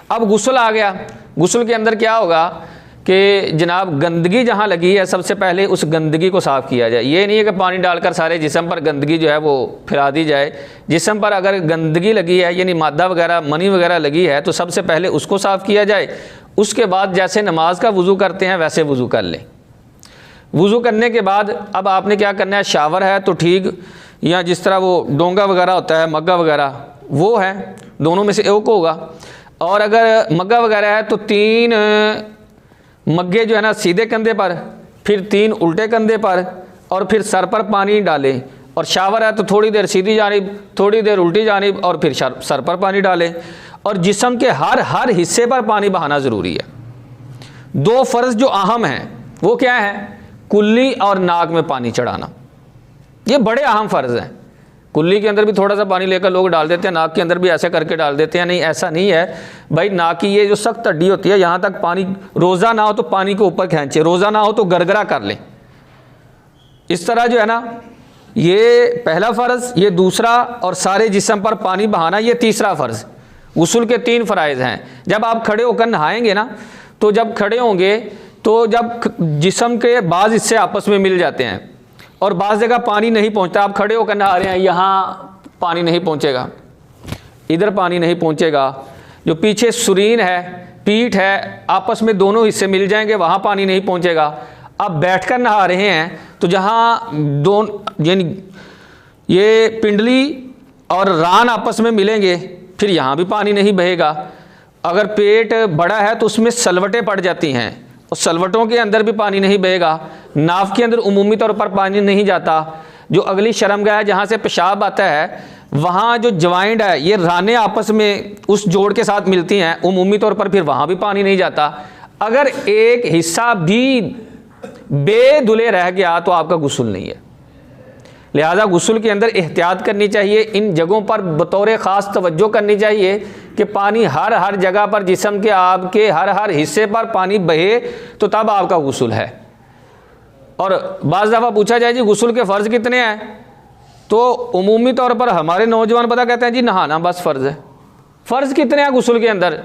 अब गुस्ल आ गया, गुस्ल के अंदर क्या होगा कि जनाब गंदगी जहाँ लगी है सबसे पहले उस गंदगी को साफ़ किया जाए। ये नहीं है कि पानी डालकर सारे जिस्म पर गंदगी जो है वो फैला दी जाए। जिस्म पर अगर गंदगी लगी है यानी मादा वगैरह मनी वगैरह लगी है तो सबसे पहले उसको साफ़ किया जाए। उसके बाद जैसे नमाज का वज़ू करते हैं वैसे वज़ू कर लें। वज़ू करने के बाद अब आपने क्या करना है, शावर है तो ठीक, या जिस तरह वो डोंगा वगैरह होता है, मग्गा वगैरह वो है, दोनों में से एक होगा। और अगर मग्गा वगैरह है तो 3 मग्गे जो है ना सीधे कंधे पर, फिर 3 उल्टे कंधे पर, और फिर सर पर पानी डालें। और शावर है तो थोड़ी देर सीधी जानिब, थोड़ी देर उल्टी जानिब, और फिर सर पर पानी डालें। और जिस्म के हर हिस्से पर पानी बहाना ज़रूरी है। 2 फ़र्ज़ जो अहम हैं वो क्या है, कुल्ली और नाक में पानी चढ़ाना। ये बड़े अहम फ़र्ज़ हैं। कुल्ली के अंदर भी थोड़ा सा पानी लेकर लोग डाल देते हैं, नाक के अंदर भी ऐसे करके डाल देते हैं। नहीं, ऐसा नहीं है भाई। नाक की ये जो सख्त हड्डी होती है यहाँ तक पानी, रोज़ा ना हो तो पानी को ऊपर खींचे, रोज़ा ना हो तो गरगरा कर लें। इस तरह जो है ना, ये पहला फ़र्ज़, ये दूसरा, और सारे जिस्म पर पानी बहाना ये तीसरा फ़र्ज़। गुस्ल के 3 फ़राइज़ हैं। जब आप खड़े होकर नहाएंगे ना, तो जब खड़े होंगे तो जब जिस्म के बाज़ हिस्से आपस में मिल जाते हैं और बाज़ जगह पानी नहीं पहुंचता, आप खड़े होकर नहा रहे हैं, यहाँ पानी नहीं पहुंचेगा, इधर पानी नहीं पहुंचेगा, जो पीछे सुरीन है, पीठ है, आपस में दोनों हिस्से मिल जाएंगे, वहाँ पानी नहीं पहुंचेगा। आप बैठकर नहा रहे हैं तो जहाँ यानी ये पिंडली और रान आपस में मिलेंगे फिर यहाँ भी पानी नहीं बहेगा। अगर पेट बड़ा है तो उसमें सलवटें पड़ जाती हैं और सलवटों के अंदर भी पानी नहीं बहेगा। नाफ के अंदर उमूमी तौर पर पानी नहीं जाता। जो अगली शर्मगाह है जहाँ से पेशाब आता है, वहाँ जो ज्वाइंट है, ये रानें आपस में उस जोड़ के साथ मिलती हैं, उमूमी तौर पर फिर वहाँ भी पानी नहीं जाता। अगर एक हिस्सा भी बेधुले रह गया तो आपका गुस्ल नहीं है। लिहाजा गुस्ल के अंदर एहतियात करनी चाहिए। इन जगहों पर बतौर ख़ास तवज्जो करनी चाहिए कि पानी हर जगह पर, जिस्म के आपके हर हिस्से पर पानी बहे तो तब आपका गुस्ल है। और बाज़ दफ़ा पूछा जाए जी गुस्ल के फ़र्ज़ कितने हैं, तो उमूमी तौर पर हमारे नौजवान पता कहते हैं जी नहाना बस फ़र्ज़ है। फ़र्ज़ कितने हैं गुस्ल के अंदर,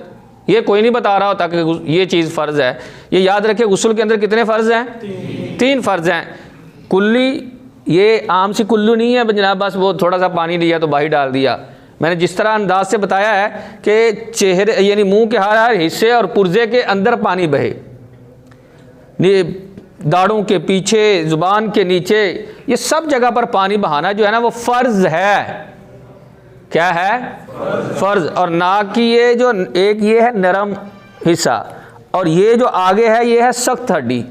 ये कोई नहीं बता रहा होता कि ये चीज़ फ़र्ज़ है। ये याद रखिए, गुस्ल के अंदर कितने फ़र्ज़ हैं? 3 फ़र्ज़ हैं। कुल्ली, ये आम सी कुल्लू नहीं है जनाब, बस वो थोड़ा सा पानी लिया तो बाहर डाल दिया। मैंने जिस तरह अंदाज से बताया है कि चेहरे यानी मुंह के हर हिस्से और पुर्जे के अंदर पानी बहे, दाढ़ों के पीछे, ज़ुबान के नीचे, ये सब जगह पर पानी बहाना जो है ना वो फ़र्ज़ है। क्या है? फ़र्ज़। और नाक की ये जो एक ये है नरम हिस्सा और ये जो आगे है ये है सख्त हड्डी।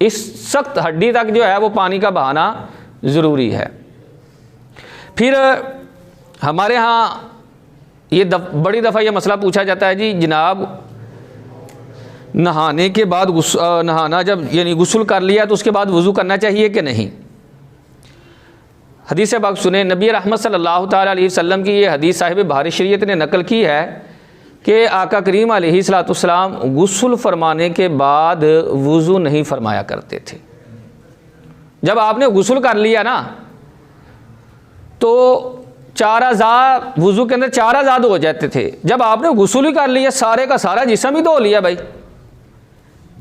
इस सख्त हड्डी तक जो है वो पानी का बहाना ज़रूरी है। फिर हमारे यहाँ ये बड़ी दफ़ा ये मसला पूछा जाता है जी जनाब नहाने के बाद नहाना जब यानी गुस्ल कर लिया तो उसके बाद वज़ू करना चाहिए कि नहीं। हदीस पाक सुने, नबी रहमत सल्लल्लाहु ताला अलैहि वसल्लम की ये हदीस साहिब भारी शरीयत ने नकल की है कि आका करीम अलैहिस्सलाम गुस्ल फरमाने के बाद वज़ू नहीं फरमाया करते थे। जब आपने गुस्ल कर लिया ना तो 4 अज़ा वज़ू के अंदर 4 अज़ा हो जाते थे। जब आपने गुस्ल ही कर लिया, सारे का सारा जिस्म ही धो लिया भाई।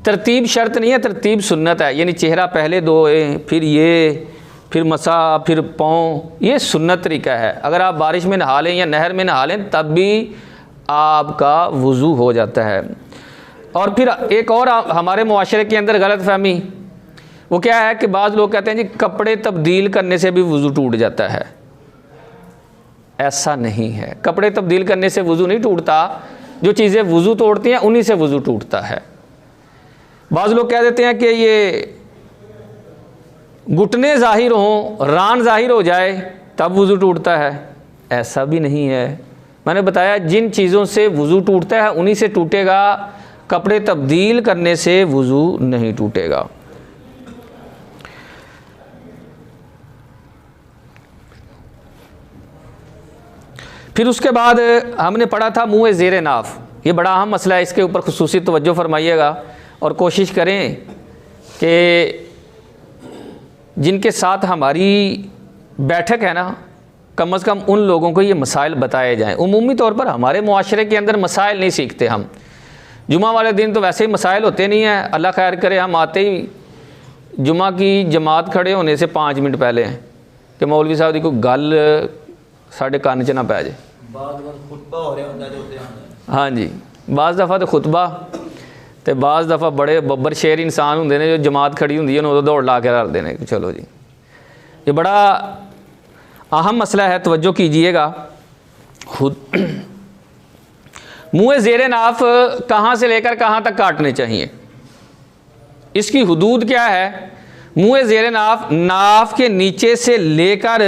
तरतीब शर्त नहीं है, तरतीब सुन्नत है। यानी चेहरा पहले धोए, फिर ये, फिर मसा, फिर पाँव, ये सुन्नत तरीका है। अगर आप बारिश में नहा लें या नहर में नहा लें तब भी आपका वज़ू हो जाता है। और फिर एक और हमारे मुआशरे के अंदर गलत फहमी वो क्या है कि बाज़ लोग कहते हैं जी कपड़े तब्दील करने से भी वज़ू टूट जाता है। ऐसा नहीं है, कपड़े तब्दील करने से वज़ू नहीं टूटता। जो चीज़ें वज़ू तोड़ती हैं उन्हीं से वज़ू टूटता है। बाज़ लोग कह देते हैं कि ये घुटने ज़ाहिर हों, रान ज़ाहिर हो जाए तब वज़ू टूटता है। ऐसा भी नहीं है। मैंने बताया जिन चीज़ों से वज़ू टूटता है उन्हीं से टूटेगा, कपड़े तब्दील करने से वज़ू नहीं टूटेगा। फिर उसके बाद हमने पढ़ा था मुँह ज़ेरे नाफ। ये बड़ा अहम मसला है, इसके ऊपर खुसूसी तवज्जो फरमाइएगा और कोशिश करें कि जिनके साथ हमारी बैठक है ना कम से कम उन लोगों को ये मसाइल बताए जाएं। उमूमी तौर पर हमारे मुआशरे के अंदर मसाइल नहीं सीखते हम। जुमा वाले दिन तो वैसे ही मसाइल होते नहीं हैं, अल्लाह खैर करे हम आते ही जुमा की जमात खड़े होने से 5 मिनट पहले हैं कि मौलवी साहब की कोई गल साढ़े कान च ना पै जाए। हाँ जी, बाज़ दफ़ा तो खुतबा तो बाज़ दफ़ा बड़े बब्बर शेर इंसान होंगे ने जो जमात खड़ी होंगी उन्होंने दौड़ ला के रख देने। चलो जी, ये बड़ा अहम मसला है, तवज्जो कीजिएगा। मुँह ज़ेरे नाफ कहाँ से लेकर कहाँ तक काटने चाहिए, इसकी हुदूद क्या है? मुँह ज़ेरे नाफ, नाफ के नीचे से लेकर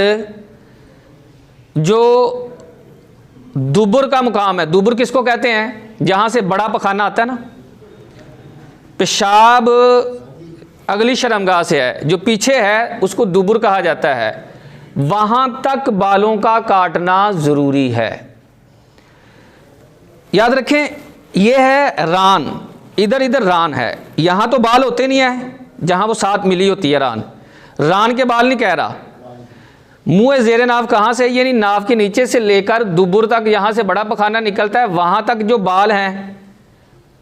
जो दुबुर का मुकाम है, दुबुर किसको कहते हैं? जहाँ से बड़ा पखाना आता है ना, पेशाब अगली शर्मगाह से है, जो पीछे है उसको दुबुर कहा जाता है, वहाँ तक बालों का काटना ज़रूरी है। याद रखें, यह है रान, इधर इधर रान है, यहाँ तो बाल होते नहीं है, जहाँ वो 7 मिली होती है रान, रान के बाल नहीं कह रहा। मुँह ज़ेरे नाफ कहाँ से, यानी नाफ के नीचे से लेकर दुबुर तक, यहाँ से बड़ा पखाना निकलता है, वहाँ तक जो बाल हैं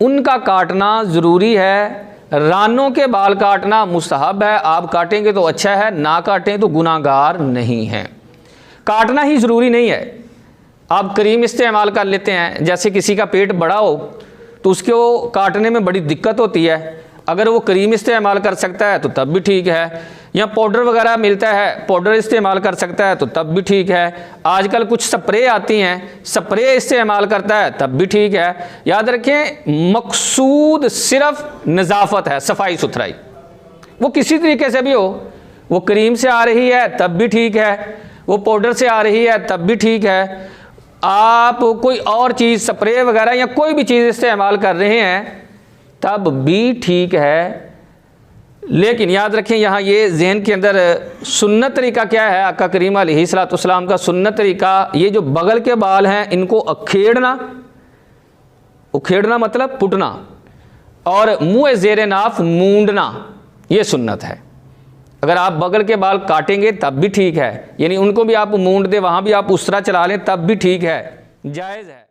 उनका काटना ज़रूरी है। रानों के बाल काटना मुस्तहब है, आप काटेंगे तो अच्छा है, ना काटें तो गुनाहगार नहीं हैं। काटना ही ज़रूरी नहीं है, आप करीम इस्तेमाल कर लेते हैं। जैसे किसी का पेट बड़ा हो तो उसको काटने में बड़ी दिक्कत होती है, अगर वो करीम इस्तेमाल कर सकता है तो तब भी ठीक है, या पाउडर वगैरह मिलता है, पाउडर इस्तेमाल कर सकता है तो तब भी ठीक है। आजकल कुछ स्प्रे आती हैं, स्प्रे इस्तेमाल करता है तब भी ठीक है। याद रखें, मकसूद सिर्फ नज़ाफ़त है, सफाई सुथराई, वो किसी तरीके से भी हो, वो करीम से आ रही है तब भी ठीक है, वो पाउडर से आ रही है तब भी ठीक है, आप कोई और चीज़ स्प्रे वगैरह या कोई भी चीज़ इस्तेमाल कर रहे हैं तब भी ठीक है। लेकिन याद रखें, यहाँ ये जहन के अंदर सुन्नत तरीका क्या है, आका करीम अलैहिस्सलाम का सुन्नत तरीका, ये जो बगल के बाल हैं इनको अखेड़ना, उखेड़ना मतलब पुटना, और मुँह ज़ेरे नाफ मूंडना, ये सुन्नत है। अगर आप बगल के बाल काटेंगे तब भी ठीक है, यानी उनको भी आप मूंड दें, वहाँ भी आप उस तरह चला लें तब भी ठीक है, जायज़ है।